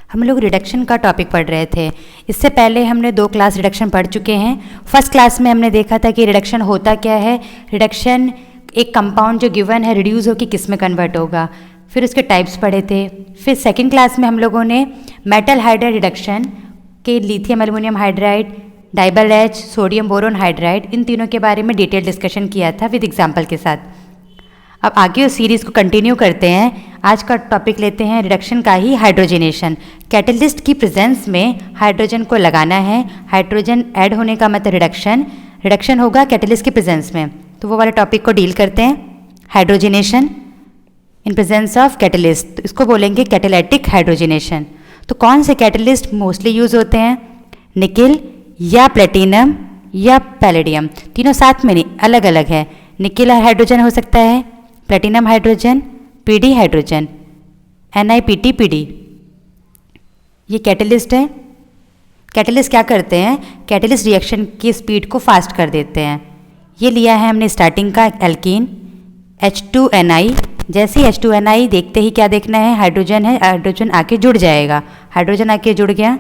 हम लोग रिडक्शन का टॉपिक पढ़ रहे थे। इससे पहले हमने 2 क्लास रिडक्शन पढ़ चुके हैं। फर्स्ट क्लास में हमने देखा था कि रिडक्शन होता क्या है। रिडक्शन एक कंपाउंड जो गिवन है रिड्यूस होकर किस में कन्वर्ट होगा, फिर उसके टाइप्स पढ़े थे। फिर सेकेंड क्लास में हम लोगों ने मेटल हाइड्राइड रिडक्शन के lithium aluminium hydride, DIBAL H, sodium boron hydride, इन तीनों के बारे में डिटेल डिस्कशन किया था विद एग्जाम्पल के साथ। अब आगे उस सीरीज़ को कंटिन्यू करते हैं। आज का टॉपिक लेते हैं रिडक्शन का ही हाइड्रोजनेशन। कैटलिस्ट की प्रेजेंस में हाइड्रोजन को लगाना है। हाइड्रोजन ऐड होने का मतलब रिडक्शन, रिडक्शन होगा कैटलिस्ट की प्रेजेंस में। तो वो वाले टॉपिक को डील करते हैं, hydrogenation in presence of catalyst. तो इसको बोलेंगे कैटेलाइटिक हाइड्रोजनेशन। तो कौन से कैटलिस्ट मोस्टली यूज होते हैं? निकिल या प्लेटिनम या पैलेडियम, तीनों साथ में नहीं, अलग अलग है। निकिल हाइड्रोजन हो सकता है, platinum hydrogen, PD hydrogen, NiPt PD, ये कैटलिस्ट है। कैटलिस्ट क्या करते हैं? कैटलिस्ट रिएक्शन की स्पीड को फास्ट कर देते हैं। ये लिया है हमने स्टार्टिंग का एल्कीन H2Ni। जैसे ही H2Ni देखते ही क्या देखना है? हाइड्रोजन है, हाइड्रोजन आके जुड़ जाएगा। हाइड्रोजन आके जुड़ गया,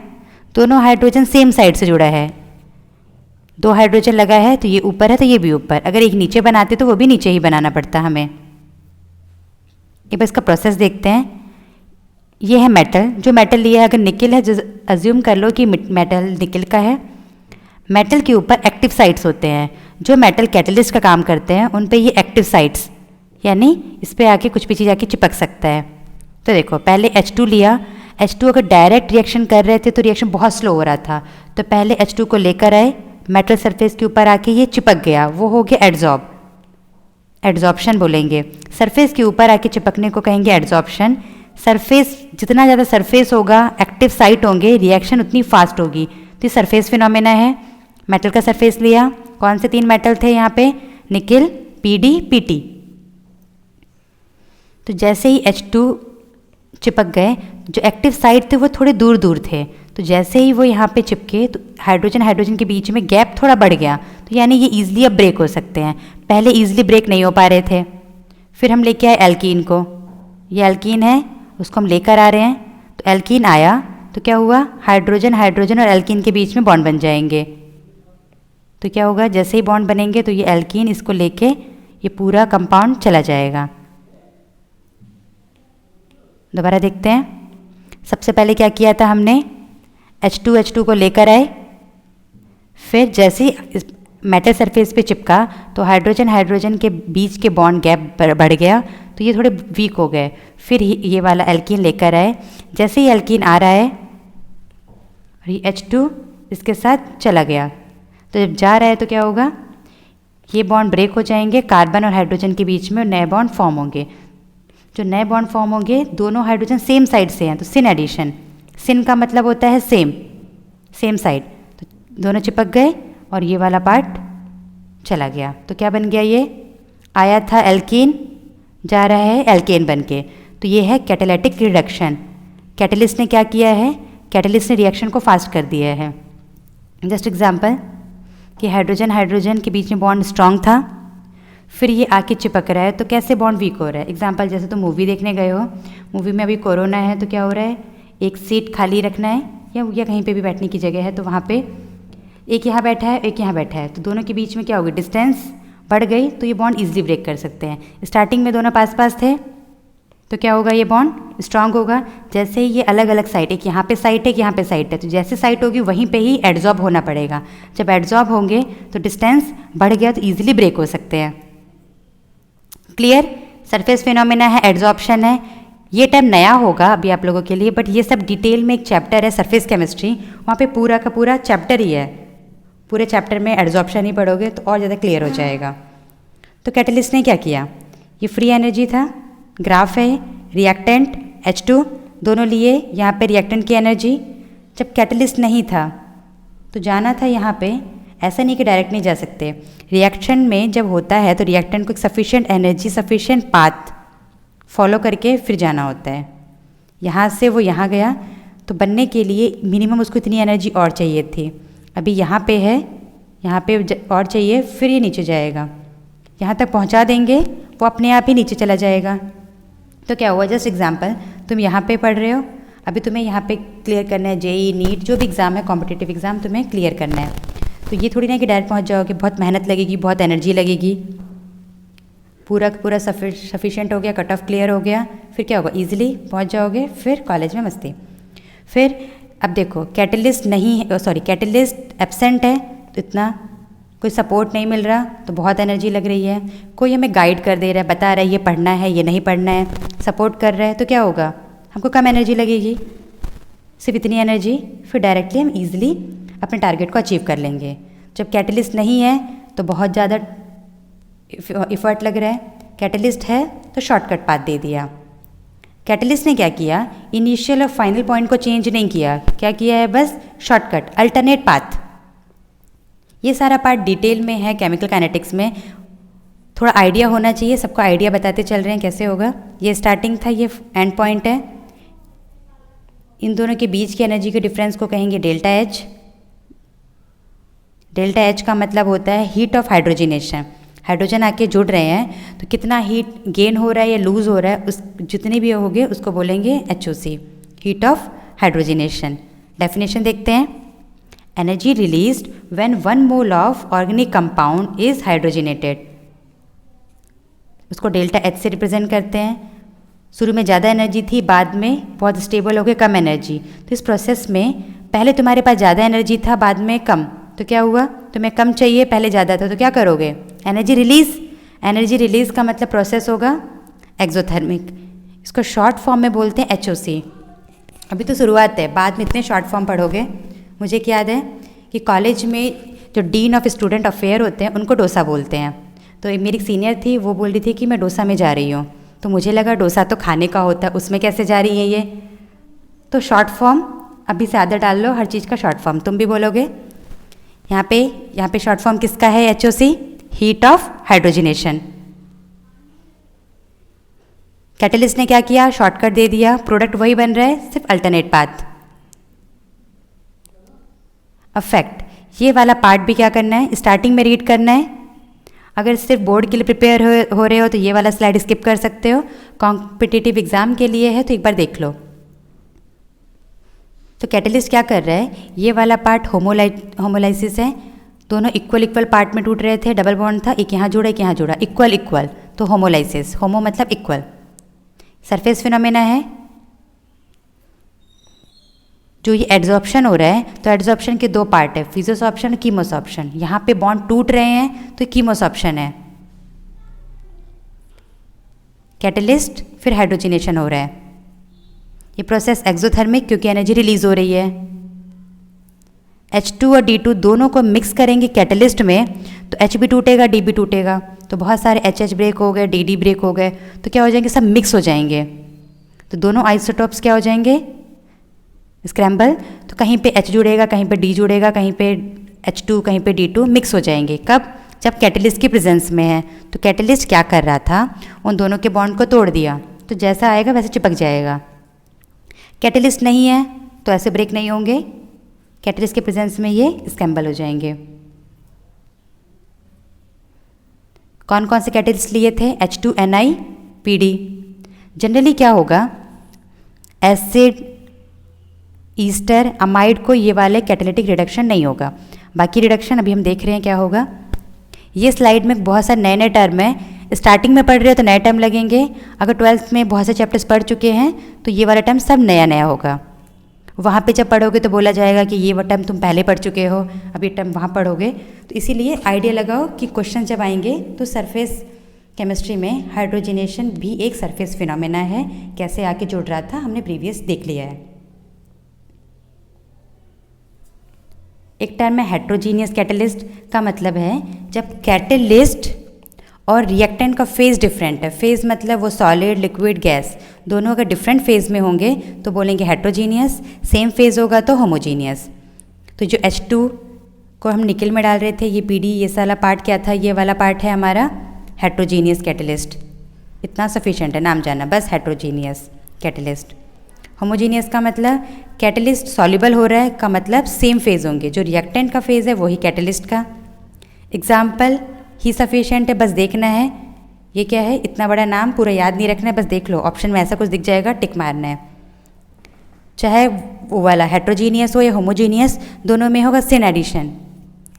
दोनों हाइड्रोजन सेम साइड से जुड़ा है। 2 हाइड्रोजन लगा है तो ये ऊपर है तो ये भी ऊपर। अगर एक नीचे बनाते तो वो भी नीचे ही बनाना पड़ता हमें। ये बस इसका प्रोसेस देखते हैं। ये है मेटल, जो मेटल लिया है, अगर निकिल है, अज्यूम कर लो कि मेटल निकिल का है। मेटल के ऊपर एक्टिव साइट्स होते हैं। जो मेटल कैटलिस्ट का काम करते हैं उन पे ये एक्टिव साइट्स, यानी इस पे आके कुछ भी चीज़ आके चिपक सकता है। तो देखो पहले H2 लिया। H2 अगर डायरेक्ट रिएक्शन कर रहे थे तो रिएक्शन बहुत स्लो हो रहा था। तो पहले H2 को लेकर आए, मेटल सरफेस के ऊपर आके ये चिपक गया, वो हो गया एड्जॉर्ब, एड्जॉर्प्शन बोलेंगे। सरफेस के ऊपर आके चिपकने को कहेंगे एड्जॉर्प्शन। सरफेस, जितना ज़्यादा सरफेस होगा, एक्टिव साइट होंगे, रिएक्शन उतनी फास्ट होगी। तो ये सरफेस फिनोमेना है। मेटल का सरफेस लिया, कौन से 3 मेटल थे यहाँ पे? Nickel, PD, PT. तो जैसे ही H2 चिपक गए, जो एक्टिव साइट थे वो थोड़े दूर दूर थे। तो जैसे ही वो यहाँ पे चिपके तो हाइड्रोजन हाइड्रोजन के बीच में गैप थोड़ा बढ़ गया। तो यानी ये ईजिली अब ब्रेक हो सकते हैं। पहले ईजिली ब्रेक नहीं हो पा रहे थे। फिर हम लेके आए एल्कीन को। ये एल्कीन है, उसको हम लेकर आ रहे हैं। तो एल्कीन आया तो क्या हुआ? हाइड्रोजन हाइड्रोजन और एल्कीन के बीच में बॉन्ड बन जाएंगे। तो क्या होगा? जैसे ही बॉन्ड बनेंगे तो ये एल्कीन इसको लेके ये पूरा कंपाउंड चला जाएगा। दोबारा देखते हैं। सबसे पहले क्या किया था हमने? H2 को लेकर आए। फिर जैसे ही मेटल सरफेस पे चिपका तो हाइड्रोजन हाइड्रोजन के बीच के बॉन्ड गैप बढ़ गया, तो ये थोड़े वीक हो गए। फिर ये वाला एल्कीन लेकर आए। जैसे ही एल्कीन आ रहा है और ये H2 इसके साथ चला गया, तो जब जा रहा है तो क्या होगा? ये बॉन्ड ब्रेक हो जाएंगे, कार्बन और हाइड्रोजन के बीच में नए बॉन्ड फॉर्म होंगे। जो नए बॉन्ड फॉर्म होंगे, दोनों हाइड्रोजन सेम साइड से हैं, तो सिन एडिशन। सिन का मतलब होता है सेम, सेम साइड। तो दोनों चिपक गए और ये वाला पार्ट चला गया। तो क्या बन गया? ये आया था एल्कीन, जा रहा है एल्केन बन के। तो ये है कैटेलाइटिक रिडक्शन। कैटलिस्ट ने क्या किया है? कैटलिस्ट ने रिएक्शन को फास्ट कर दिया है। जस्ट एग्जाम्पल कि हाइड्रोजन हाइड्रोजन के बीच में बॉन्ड स्ट्रांग था, फिर ये आके चिपक रहा है, तो कैसे बॉन्ड वीक हो रहा है? एग्जाम्पल जैसे तुम मूवी देखने गए हो, मूवी में अभी कोरोना है तो क्या हो रहा है? एक सीट खाली रखना है या कहीं पे भी बैठने की जगह है, तो वहाँ पे एक यहाँ बैठा है, एक यहाँ बैठा है, तो दोनों के बीच में क्या होगी? डिस्टेंस बढ़ गई, तो ये बॉन्ड ईजिली ब्रेक कर सकते हैं। स्टार्टिंग में दोनों पास पास थे तो क्या होगा? ये बॉन्ड स्ट्रांग होगा। जैसे ही ये अलग अलग साइट, एक यहाँ पे साइट है, एक यहाँ पे साइट है, तो जैसे साइट होगी वहीं पे ही एड्जॉर्ब होना पड़ेगा। जब एड्जॉर्ब होंगे तो डिस्टेंस बढ़ गया तो ईजिली ब्रेक हो सकते हैं। क्लियर? सरफेस फिनोमेना है, एड्जॉर्प्शन है। ये टर्म नया होगा अभी आप लोगों के लिए, बट ये सब डिटेल में एक चैप्टर है सरफेस केमिस्ट्री, वहाँ पे पूरा का पूरा चैप्टर ही है। पूरे चैप्टर में एड्जॉर्प्शन ही पढ़ोगे तो और ज़्यादा क्लियर हो जाएगा। तो कैटलिस्ट ने क्या किया? ये फ्री एनर्जी था, ग्राफ है, रिएक्टेंट H2 दोनों लिए, यहाँ पे रिएक्टेंट की एनर्जी। जब कैटलिस्ट नहीं था तो जाना था यहाँ पे, ऐसा नहीं कि डायरेक्ट नहीं जा सकते। रिएक्शन में जब होता है तो रिएक्टेंट को एक sufficient energy, sufficient path follow करके फिर जाना होता है। यहाँ से वो यहाँ गया तो बनने के लिए मिनिमम उसको इतनी एनर्जी और चाहिए थी। अभी यहाँ पे है, यहाँ पे और चाहिए, फिर ये नीचे जाएगा। यहाँ तक पहुँचा देंगे, वो अपने आप ही नीचे चला जाएगा। तो क्या हुआ? जस्ट एग्जाम्पल, तुम यहाँ पे पढ़ रहे हो, अभी तुम्हें यहाँ पे क्लियर करना है जेई नीट जो भी एग्ज़ाम है कॉम्पिटिटिव एग्ज़ाम तुम्हें क्लियर करना है। तो ये थोड़ी ना कि डायरेक्ट पहुँच जाओगे, बहुत मेहनत लगेगी, बहुत एनर्जी लगेगी। पूरा पूरा सफिशिएंट हो गया, कट ऑफ क्लियर हो गया, फिर क्या होगा, ईजिली पहुँच जाओगे, फिर कॉलेज में मस्ती। फिर अब देखो कैटलिस्ट नहीं है, सॉरी कैटलिस्ट एब्सेंट है तो इतना कोई सपोर्ट नहीं मिल रहा तो बहुत एनर्जी लग रही है। कोई हमें गाइड कर दे रहा है, बता रहा है ये पढ़ना है ये नहीं पढ़ना है, सपोर्ट कर रहा है तो क्या होगा, हमको कम एनर्जी लगेगी, सिर्फ इतनी एनर्जी, फिर डायरेक्टली हम ईजिली अपने टारगेट को अचीव कर लेंगे। जब कैटलिस्ट नहीं है तो बहुत ज़्यादा इफ़र्ट लग रहा है, कैटलिस्ट है तो शॉर्टकट पाथ दे दिया। कैटलिस्ट ने क्या किया, इनिशियल और फाइनल पॉइंट को चेंज नहीं किया, क्या किया है, बस शॉर्टकट अल्टरनेट पाथ। ये सारा पार्ट डिटेल में है केमिकल काइनेटिक्स में, थोड़ा आइडिया होना चाहिए, सबको आइडिया बताते चल रहे हैं कैसे होगा। ये स्टार्टिंग था, ये एंड पॉइंट है। इन दोनों के बीच की एनर्जी के डिफरेंस को कहेंगे डेल्टा एच। डेल्टा एच का मतलब होता है हीट ऑफ हाइड्रोजिनेशन। हाइड्रोजन आके जुड़ रहे हैं तो कितना हीट गेन हो रहा है या लूज़ हो रहा है, उस जितने भी होंगे उसको बोलेंगे HOC, heat of hydrogenation. Definition देखते हैं, energy released when 1 mole of organic compound is hydrogenated. उसको डेल्टा एच से रिप्रेजेंट करते हैं। शुरू में ज़्यादा एनर्जी थी, बाद में बहुत स्टेबल हो गए, कम एनर्जी। तो इस प्रोसेस में पहले तुम्हारे पास ज़्यादा एनर्जी था, बाद में कम, तो क्या हुआ, तुम्हें कम चाहिए, पहले ज़्यादा था, तो क्या करोगे, एनर्जी रिलीज़। एनर्जी रिलीज़ का मतलब प्रोसेस होगा एक्सोथर्मिक। इसको शॉर्ट फॉर्म में बोलते हैं HOC। अभी तो शुरुआत है, बाद में इतने शॉर्ट फॉर्म पढ़ोगे। मुझे याद है कि कॉलेज में जो डीन ऑफ स्टूडेंट अफेयर होते हैं उनको डोसा बोलते हैं। तो एक मेरी सीनियर थी, वो बोल रही थी कि मैं डोसा में जा रही हूँ, तो मुझे लगा डोसा तो खाने का होता है, उसमें कैसे जा रही है ये। तो शॉर्ट फॉर्म अभी से आदत डाल लो, हर चीज़ का शॉर्ट फॉर्म तुम भी बोलोगे। यहाँ पे शॉर्ट फॉर्म किसका है, HOC, heat of hydrogenation. Catalyst ने क्या किया, शॉर्टकट दे दिया, प्रोडक्ट वही बन रहा है, सिर्फ अल्टरनेट पाथ। अफेक्ट, ये वाला पार्ट भी क्या करना है, स्टार्टिंग में रीड करना है। अगर सिर्फ बोर्ड के लिए प्रिपेयर हो रहे हो तो ये वाला स्लाइड स्किप कर सकते हो, कॉम्पिटिटिव एग्जाम के लिए है तो एक बार देख लो। तो कैटलिस्ट क्या कर रहा है, ये वाला पार्ट होमोलाइसिस है, दोनों इक्वल पार्ट में टूट रहे थे, डबल बॉन्ड था, एक यहाँ जुड़ा एक यहाँ जुड़ा, इक्वल, तो होमोलाइसिस, होमो मतलब इक्वल। सरफेस फिनोमेना है, जो ये एड्जॉर्प्शन हो रहा है, तो एड्जॉर्प्शन के दो पार्ट है, फिजोसॉर्प्शन, कीमोसॉर्प्शन। यहाँ पे बॉन्ड टूट रहे हैं तो कीमोसॉर्प्शन है। कैटलिस्ट, फिर हाइड्रोजिनेशन हो रहा है। ये प्रोसेस एक्सोथर्मिक, क्योंकि एनर्जी रिलीज हो रही है। H2 और D2 दोनों को मिक्स करेंगे कैटलिस्ट में, तो H भी टूटेगा, D भी टूटेगा, तो बहुत सारे HH ब्रेक हो गए, DD ब्रेक हो गए, तो क्या हो जाएंगे, सब मिक्स हो जाएंगे। तो दोनों आइसोटोप्स क्या हो जाएंगे, स्क्रैम्बल। तो कहीं पे H जुड़ेगा, कहीं पे D जुड़ेगा, कहीं पे H2, कहीं पे D2 मिक्स हो जाएंगे। कब, जब कैटलिस्ट की प्रेजेंस में है। तो कैटलिस्ट क्या कर रहा था, उन दोनों के बॉन्ड को तोड़ दिया, तो जैसा आएगा वैसे चिपक जाएगा। कैटलिस्ट नहीं है तो ऐसे ब्रेक नहीं होंगे, कैटलिस्ट के प्रेजेंस में ये स्क्रैम्बल हो जाएंगे। कौन कौन से कैटलिस्ट लिए थे, H2NiPd। जनरली क्या होगा, एसिड, ईस्टर, अमाइड को ये वाले कैटालिटिक रिडक्शन नहीं होगा। बाकी रिडक्शन अभी हम देख रहे हैं क्या होगा। ये स्लाइड में बहुत सारे नए नए टर्म है, स्टार्टिंग में पढ़ रहे हो तो नए टर्म लगेंगे, अगर 12th में बहुत से चैप्टर्स पढ़ चुके हैं तो ये वाला टर्म सब नया नया होगा। वहाँ पे जब पढ़ोगे तो बोला जाएगा कि ये वो टर्म तुम पहले पढ़ चुके हो, अब ये टर्म वहाँ पढ़ोगे। तो इसीलिए आइडिया लगाओ कि क्वेश्चन जब आएंगे तो सरफेस केमिस्ट्री में हाइड्रोजिनेशन भी एक सरफेस फिनोमेना है, कैसे आके जुड़ रहा था हमने प्रीवियस देख लिया है। एक टर्म है हेट्रोजीनियस कैटलिस्ट, का मतलब है जब कैटलिस्ट और रिएक्टेंट का फेज डिफरेंट है। फेज मतलब वो सॉलिड, लिक्विड, गैस, दोनों अगर डिफरेंट फेज में होंगे तो बोलेंगे हेट्रोजीनियस, सेम फेज होगा तो होमोजीनियस। तो जो H2 को हम निकल में डाल रहे थे, ये PD, ये सारा पार्ट क्या था, ये वाला पार्ट है हमारा हेट्रोजीनियस कैटलिस्ट। इतना सफिशिएंट है नाम जाना, बस हेट्रोजीनियस कैटलिस्ट। होमोजीनियस का मतलब कैटलिस्ट सॉल्युबल हो रहा है, का मतलब सेम फेज होंगे, जो रिएक्टेंट का फेज है वही कैटलिस्ट का। एग्जाम्पल ही सफिशिएंट है, बस देखना है ये क्या है, इतना बड़ा नाम पूरा याद नहीं रखना है, बस देख लो, ऑप्शन में ऐसा कुछ दिख जाएगा, टिक मारना है। चाहे वो वाला हेट्रोजीनियस हो या होमोजीनियस, दोनों में होगा सिन एडिशन।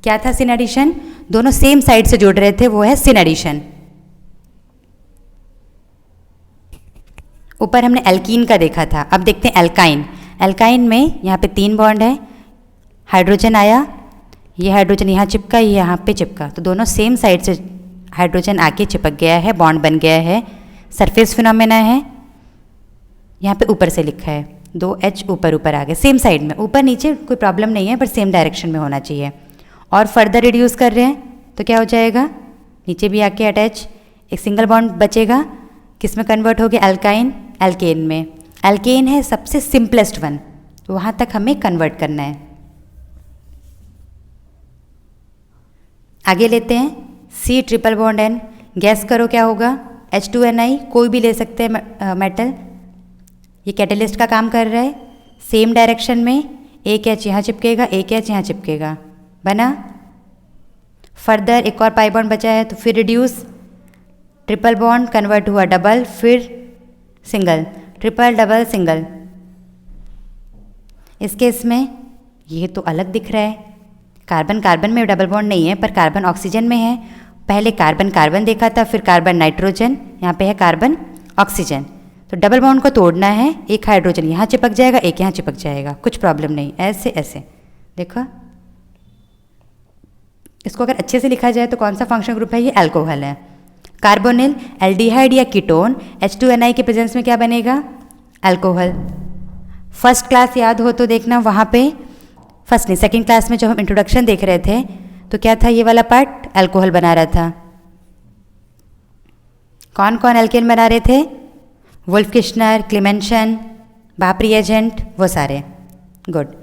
क्या था सिन एडिशन? दोनों सेम साइड से जुड़ रहे थे, वो है सिन एडिशन। ऊपर हमने एल्कीन का देखा था, अब देखते हैं एल्काइन। एल्काइन में यहाँ पे 3 बॉन्ड है, हाइड्रोजन आया, ये हाइड्रोजन यहाँ चिपका, ये यहाँ पे चिपका, तो दोनों सेम साइड से हाइड्रोजन आके चिपक गया है, बॉन्ड बन गया है। सरफेस फिनोमेना है, यहाँ पे ऊपर से लिखा है 2H ऊपर ऊपर आ गए, सेम साइड में, ऊपर नीचे कोई प्रॉब्लम नहीं है, पर सेम डायरेक्शन में होना चाहिए। और फर्दर रिड्यूस कर रहे हैं तो क्या हो जाएगा, नीचे भी आके अटैच, एक सिंगल बॉन्ड बचेगा, किस में कन्वर्ट हो गया, एल्काइन, एल्केन में। एल्केन है सबसे सिंपलेस्ट वन, तो वहाँ तक हमें कन्वर्ट करना है। आगे लेते हैं C triple bond N, gas करो क्या होगा, H2Ni, कोई भी ले सकते हैं मेटल। ये कैटलिस्ट का काम कर रहा है, सेम डायरेक्शन में, एक H यहाँ चिपकेगा, एक H यहाँ चिपकेगा, बना। फर्दर एक और पाई बॉन्ड बचा है, तो फिर रिड्यूस, ट्रिपल बॉन्ड कन्वर्ट हुआ डबल, फिर सिंगल, ट्रिपल डबल सिंगल। इस केस में ये तो अलग दिख रहा है, कार्बन कार्बन में डबल बॉन्ड नहीं है, पर कार्बन ऑक्सीजन में है। पहले कार्बन कार्बन देखा था, फिर कार्बन नाइट्रोजन, यहाँ पे है कार्बन ऑक्सीजन। तो डबल बॉन्ड को तोड़ना है, एक हाइड्रोजन यहाँ चिपक जाएगा, एक यहाँ चिपक जाएगा, कुछ प्रॉब्लम नहीं, ऐसे ऐसे देखो। इसको अगर अच्छे से लिखा जाए तो कौन सा फंक्शन ग्रुप है, ये अल्कोहल है। कार्बोनिल, एल्डिहाइड या कीटोन, H2Ni के प्रेजेंस में क्या बनेगा, अल्कोहल। फर्स्ट क्लास याद हो तो देखना, वहाँ पे फर्स्ट नहीं सेकंड क्लास में जब हम इंट्रोडक्शन देख रहे थे तो क्या था, ये वाला पार्ट अल्कोहल बना रहा था। कौन कौन एल्केन बना रहे थे, वुल्फ किश्नर, क्लेमेंशन, बापरी एजेंट, वो सारे। गुड।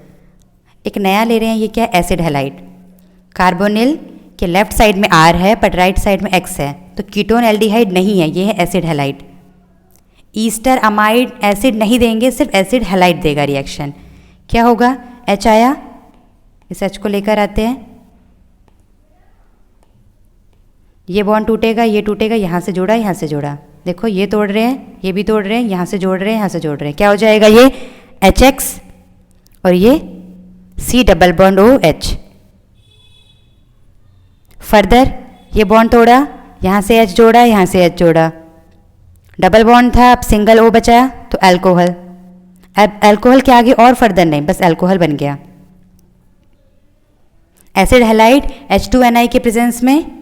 एक नया ले रहे हैं, ये क्या है, एसिड हैलाइड। कार्बोनिल के लेफ्ट साइड में R है, बट राइट साइड में X है, तो कीटोन एल्डिहाइड नहीं है, ये है acid halide. Easter amide acid नहीं देंगे, सिर्फ एसिड हैलाइड देगा रिएक्शन। क्या होगा, H आया, इस H को लेकर आते हैं, ये बॉन्ड टूटेगा, ये टूटेगा, यहाँ से जोड़ा, यहाँ से जोड़ा, देखो ये तोड़ रहे हैं, ये भी तोड़ रहे हैं, यहाँ से जोड़ रहे हैं, यहाँ से जोड़ रहे हैं, क्या हो जाएगा, ये HX और ये C double bond OH। Further ये बॉन्ड तोड़ा, यहाँ से H जोड़ा, यहाँ से H जोड़ा, डबल बॉन्ड था, अब सिंगल O बचा, तो अल्कोहल। अब अल्कोहल के आगे और फर्दर नहीं, बस अल्कोहल बन गया। एसिड हैलाइड H2Ni के प्रेजेंस में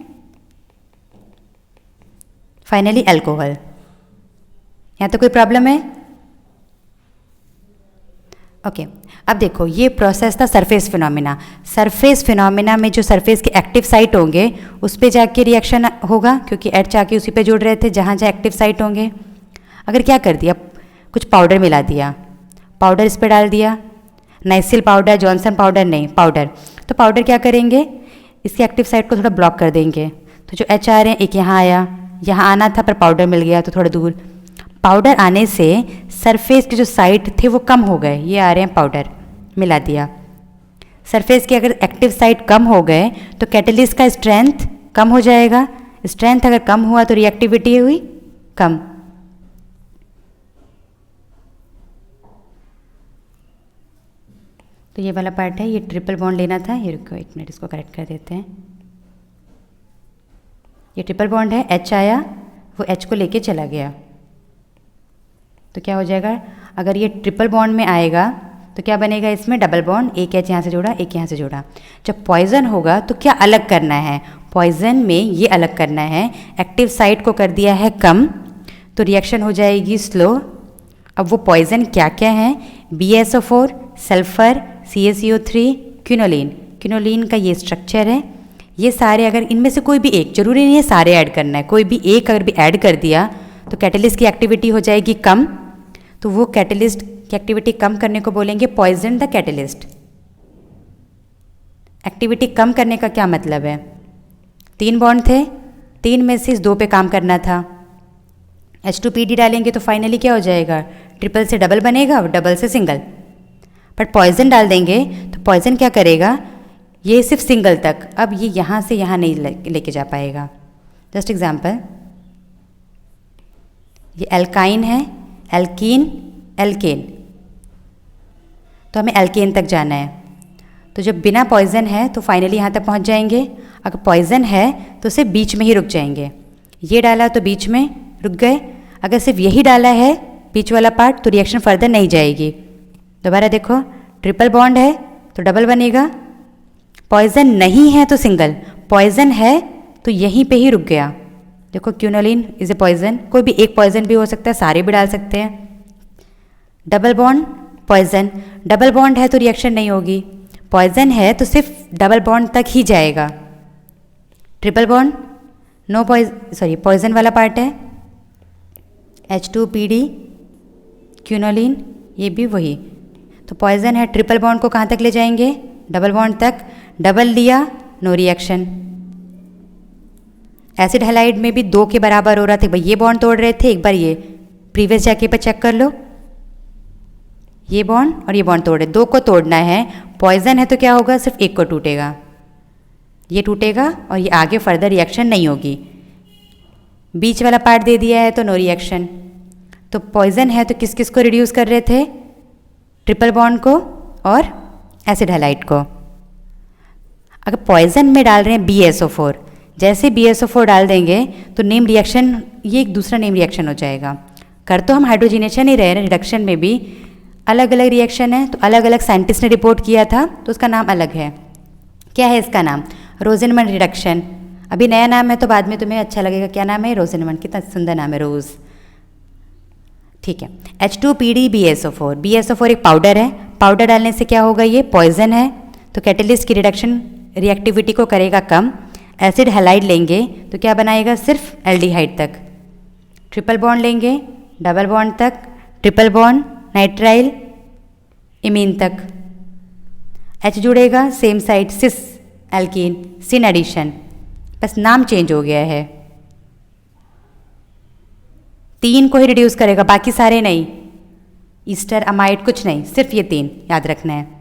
फाइनली अल्कोहल। यहाँ तो कोई प्रॉब्लम है, ओके। अब देखो ये प्रोसेस था सरफेस फिनोमिना। सरफेस फिनोमिना में जो सरफेस के एक्टिव साइट होंगे उस पे जाके रिएक्शन होगा, क्योंकि H आके उसी पे जुड़ रहे थे जहाँ जहाँ एक्टिव साइट होंगे। अगर क्या कर दिया, कुछ पाउडर मिला दिया, पाउडर इस पे डाल दिया, नाइसिल पाउडर, जॉनसन पाउडर नहीं, पाउडर, तो पाउडर क्या करेंगे, इसकी एक्टिव साइट को थोड़ा ब्लॉक कर देंगे। तो जो H आ रहे हैं, एक यहाँ आया, यहाँ आना था पर पाउडर मिल गया तो थोड़ा दूर, पाउडर आने से सरफेस के जो साइट थे वो कम हो गए, ये आ रहे हैं पाउडर, मिला दिया। सरफेस के अगर एक्टिव साइट कम हो गए तो कैटलिस्ट का स्ट्रेंथ कम हो जाएगा। स्ट्रेंथ अगर कम हुआ तो रिएक्टिविटी हुई कम। तो ये वाला पार्ट है, ये ट्रिपल बॉन्ड लेना था, ये रुको एक मिनट, इसको करेक्ट कर देते हैं। ये ट्रिपल बॉन्ड है, H आया, वो H को लेके चला गया, तो क्या हो जाएगा, अगर ये ट्रिपल बॉन्ड में आएगा तो क्या बनेगा, इसमें डबल बॉन्ड, एक H यहाँ से जोड़ा, एक यहाँ से जोड़ा। जब पॉइजन होगा तो क्या अलग करना है, पॉइजन में ये अलग करना है, एक्टिव साइट को कर दिया है कम, तो रिएक्शन हो जाएगी स्लो। अब वो पॉइजन क्या क्या है, BSO4, sulphur, CaCO3, quinoline. Quinoline का ये स्ट्रक्चर है। ये सारे अगर इनमें से कोई भी एक, जरूरी नहीं है सारे ऐड करना है, कोई भी एक अगर भी ऐड कर दिया तो कैटलिस्ट की एक्टिविटी हो जाएगी कम। तो वो कैटलिस्ट की एक्टिविटी कम करने को बोलेंगे पॉइजन द कैटलिस्ट। एक्टिविटी कम करने का क्या मतलब है, 3 बॉन्ड थे, 3 में से 2 पे काम करना था। H2PD डालेंगे तो फाइनली क्या हो जाएगा, ट्रिपल से डबल बनेगा और डबल से सिंगल। बट पॉइजन डाल देंगे तो पॉइजन क्या करेगा, ये सिर्फ सिंगल तक, अब ये यहाँ से यहाँ नहीं लेके जा पाएगा। जस्ट एग्जाम्पल, ये एल्काइन है, एल्कीन, एल्केन, तो हमें एल्केन तक जाना है। तो जब बिना पॉइजन है तो फाइनली यहाँ तक पहुँच जाएंगे। अगर पॉइजन है तो सिर्फ बीच में ही रुक जाएंगे। ये डाला तो बीच में रुक गए। अगर सिर्फ यही डाला है बीच वाला पार्ट तो रिएक्शन फर्दर नहीं जाएगी। दोबारा देखो, ट्रिपल बॉन्ड है तो डबल बनेगा, पॉइजन नहीं है तो सिंगल, पॉइजन है तो यहीं पे ही रुक गया। देखो क्यूनोलिन इज ए पॉइजन, कोई भी एक पॉइजन भी हो सकता है, सारे भी डाल सकते हैं। Double bond poison, double bond है तो रिएक्शन नहीं होगी, पॉइजन है तो सिर्फ डबल बॉन्ड तक ही जाएगा। ट्रिपल बॉन्ड नो पॉइजन वाला पार्ट है, H2PD क्यूनोलिन, ये भी वही, तो पॉइजन है, ट्रिपल बॉन्ड को कहाँ तक ले जाएंगे, डबल बॉन्ड तक। डबल लिया नो रिएक्शन। एसिड हैलाइड में भी 2 के बराबर हो रहा था, भाई ये बॉन्ड तोड़ रहे थे, एक बार ये प्रीवियस जगह पर चेक कर लो, ये बॉन्ड और ये बॉन्ड तोड़ रहे, 2 को तोड़ना है। पॉइजन है तो क्या होगा, सिर्फ एक को टूटेगा, ये टूटेगा और ये आगे फर्दर रिएक्शन नहीं होगी। बीच वाला पार्ट दे दिया है तो नो रिएक्शन। तो पॉइजन है तो किस किस को रिड्यूस कर रहे थे, ट्रिपल बॉन्ड को और एसिड हैलाइड को। अगर पॉइजन में डाल रहे हैं BSO4, जैसे BSO4 डाल देंगे तो नेम रिएक्शन, ये एक दूसरा नेम रिएक्शन हो जाएगा। कर तो हम हाइड्रोजिनेशन ही रहे हैं, रिडक्शन में भी अलग अलग रिएक्शन है, तो अलग अलग साइंटिस्ट ने रिपोर्ट किया था तो उसका नाम अलग है। क्या है इसका नाम, रोजेनमन रिडक्शन। अभी नया नाम है तो बाद में तुम्हें अच्छा लगेगा, क्या नाम है, रोजेनमन, कितना सुंदर नाम है, रोज। ठीक है, H2PD BSO4, BSO4 एक पाउडर है, पाउडर डालने से क्या होगा, ये पॉइजन है तो कैटेलिस्ट की रिडक्शन रिएक्टिविटी को करेगा कम। एसिड हैलाइड लेंगे तो क्या बनाएगा, सिर्फ एल्डिहाइड तक। ट्रिपल बॉन्ड लेंगे डबल बॉन्ड तक, ट्रिपल बॉन्ड नाइट्राइल इमीन तक। H जुड़ेगा same side cis alkene, syn addition, बस नाम चेंज हो गया है। 3 को ही रिड्यूस करेगा, बाकी सारे नहीं, ईस्टर अमाइड कुछ नहीं, सिर्फ ये 3 याद रखना है।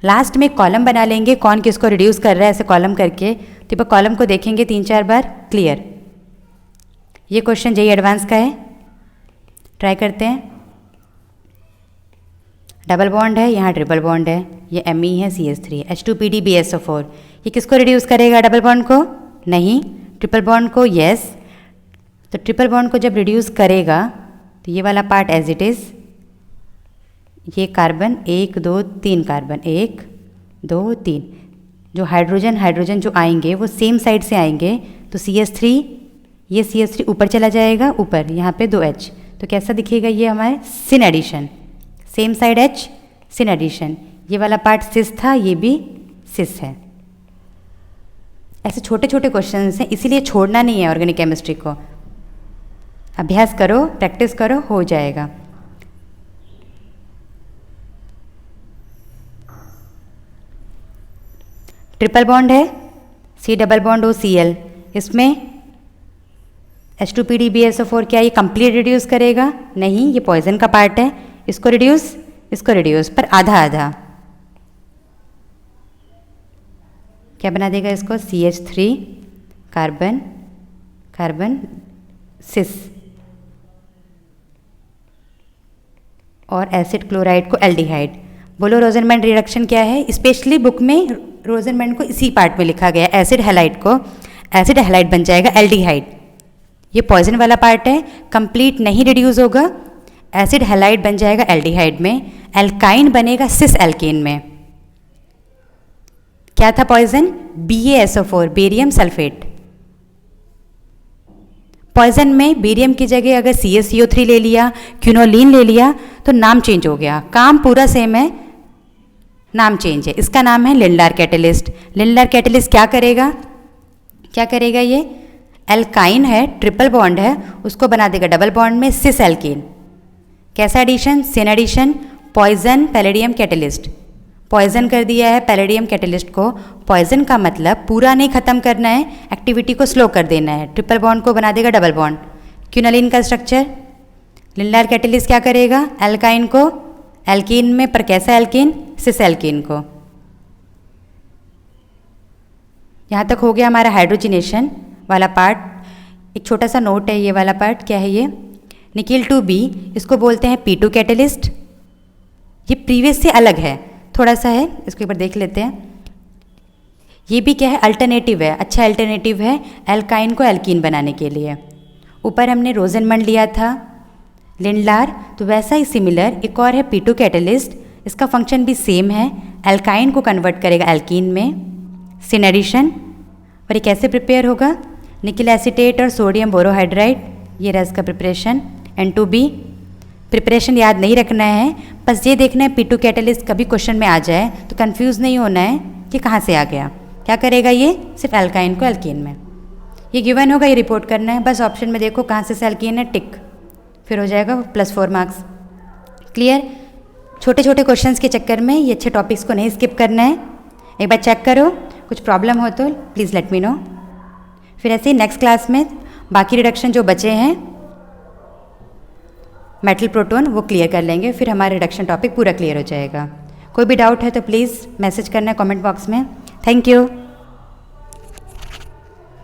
लास्ट में कॉलम बना लेंगे, कौन किसको रिड्यूस कर रहा है, ऐसे कॉलम करके, तो कॉलम को देखेंगे 3-4 बार, क्लियर। ये क्वेश्चन JEE एडवांस का है, ट्राई करते हैं। डबल बॉन्ड है, यहाँ ट्रिपल बॉन्ड है, ये Me है CH3, H2PD BSO4, ये किसको रिड्यूस करेगा, डबल बॉन्ड को नहीं, ट्रिपल बॉन्ड को यस। तो ट्रिपल बॉन्ड को जब रिड्यूस करेगा तो ये वाला पार्ट एज इट इज़, ये कार्बन 1 2 3 कार्बन 1 2 3, जो हाइड्रोजन जो आएंगे वो सेम साइड से आएंगे, तो CH3, ये CH3 ऊपर चला जाएगा, ऊपर यहाँ पे 2H, तो कैसा दिखेगा ये हमारे syn addition, same side H syn addition. ये वाला पार्ट सिस था, ये भी सिस है। ऐसे छोटे छोटे क्वेश्चंस हैं, इसीलिए छोड़ना नहीं है ऑर्गेनिक केमिस्ट्री को, अभ्यास करो, प्रैक्टिस करो, हो जाएगा। ट्रिपल बॉन्ड है, C double bond O Cl, इसमें H2PD BSO4 क्या ये कंप्लीट रिड्यूस करेगा, नहीं, ये पॉइजन का पार्ट है, इसको रिड्यूस पर आधा आधा, क्या बना देगा इसको, CH3 कार्बन कार्बन सिस और एसिड क्लोराइड को एल्डिहाइड। बोलो रोजेनमैन रिडक्शन क्या है, स्पेशली बुक में रोजेनमैन को इसी पार्ट में लिखा गया, एसिड हैलाइड को, एसिड हैलाइड बन जाएगा एल्डिहाइड, ये पॉइजन वाला पार्ट है, कंप्लीट नहीं रिड्यूस होगा, एसिड हैलाइड बन जाएगा एल्डिहाइड में, एल्काइन बनेगा सिस एल्केन में। क्या था poison, BaSO4 barium sulphate. Poison में बेरियम की जगह अगर CaCO3 ले लिया, क्यूनोलिन ले लिया, तो नाम चेंज हो गया, काम पूरा सेम है, नाम चेंज है। इसका नाम है लिंडार कैटेलिस्ट। लिंडार कैटेलिस्ट क्या करेगा ये, एल्काइन है, ट्रिपल बॉन्ड है, उसको बना देगा डबल बॉन्ड में सिस एल्केन। कैसा addition, syn addition, poison palladium catalyst, poison कर दिया है पैलेडियम कैटेलिस्ट को। पॉइजन का मतलब पूरा नहीं खत्म करना है, एक्टिविटी को स्लो कर देना है। ट्रिपल बॉन्ड को बना देगा डबल बॉन्ड। क्यूनोलिन का स्ट्रक्चर, लिंडार कैटेलिस्ट क्या करेगा, एल्काइन को एल्कीन में, पर कैसा एल्कीन, सिस एल्कीन को। यहाँ तक हो गया हमारा हाइड्रोजिनेशन वाला पार्ट। एक छोटा सा नोट है, ये वाला पार्ट क्या है, ये निकिल 2B, इसको बोलते हैं P2 कैटेलिस्ट। ये प्रीवियस से अलग है, थोड़ा सा है, इसको एक बार देख लेते हैं। ये भी क्या है, अल्टरनेटिव है, अच्छा अल्टरनेटिव है एल्काइन को एल्कीन बनाने के लिए। ऊपर हमने रोजेनमंड लिया था, लिंडलार, तो वैसा ही सिमिलर एक और है P2 कैटलिस्ट, इसका फंक्शन भी सेम है, एल्काइन को कन्वर्ट करेगा एल्कीन में, सिनेडिशन। और ये कैसे प्रिपेयर होगा, निकल एसीटेट और सोडियम बोरोहाइड्राइड, ये रहा इसका प्रिपरेशन। N2B प्रिपरेशन याद नहीं रखना है, बस ये देखना है P2 कैटलिस्ट कभी क्वेश्चन में आ जाए तो कंफ्यूज नहीं होना है कि कहाँ से आ गया। क्या करेगा ये, सिर्फ एल्काइन को एल्कीन में, ये गिवन होगा, ये रिपोर्ट करना है, बस ऑप्शन में देखो कहाँ से एल्कीन है, टिक, फिर हो जाएगा +4 मार्क्स। क्लियर। छोटे छोटे क्वेश्चंस के चक्कर में ये अच्छे टॉपिक्स को नहीं स्किप करना है, एक बार चेक करो, कुछ प्रॉब्लम हो तो प्लीज़ लेट मी नो। फिर ऐसे ही नेक्स्ट क्लास में बाकी रिडक्शन जो बचे हैं मेटल प्रोटोन वो क्लियर कर लेंगे, फिर हमारा रिडक्शन टॉपिक पूरा क्लियर हो जाएगा। कोई भी डाउट है तो प्लीज़ मैसेज करना है कमेंट बॉक्स में। Thank you.